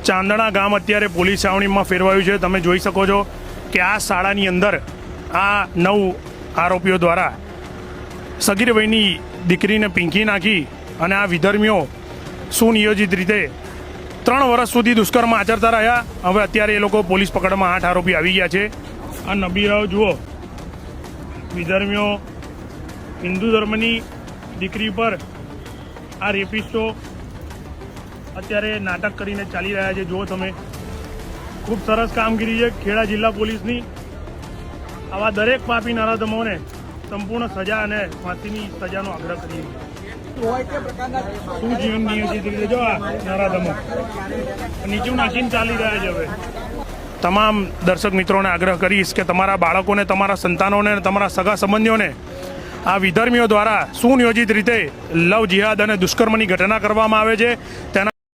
ચાંદણા ગામ અત્યારે પોલીસ છાવણીમાં ફેરવાયું છે। તમે જોઈ શકો છો કે આ શાળાની અંદર આ 9 આરોપીઓ દ્વારા સગીર વયની દીકરીને પીંખી નાખી અને આ વિધર્મીઓ સુનિયોજિત રીતે 3 વર્ષ સુધી દુષ્કર્મ આચરતા રહ્યા। હવે અત્યારે એ લોકો પોલીસ પકડમાં 8 આરોપી આવી ગયા છે। આ નબીરાઓ જુઓ, વિધર્મીઓ હિન્દુ ધર્મની દીકરી પર આ રેપિસ્ટો અત્યારે નાટક કરીને ચાલી રહ્યા છે। જુઓ તમે, ખૂબ સરસ કામગીરી છે ખેડા જિલ્લા પોલીસની। આવા દરેક પાપી નરાધમોને સંપૂર્ણ સજા અને ફાંસીની સજાનો આગ્રહ કરીએ છીએ। શું જીવન નિયોજિત રીતે જો આ નરાધમો નીચું નાખીને ચાલી રહ્યા છે। હવે તમામ દર્શક મિત્રોને આગ્રહ કરીશ કે તમારા બાળકોને, તમારા સંતાનોને, તમારા સગા સંબંધીઓને આ વિધર્મીઓ દ્વારા સુનિયોજિત રીતે લવ જિહાદ અને દુષ્કર્મની ઘટના કરવામાં આવે છે તેના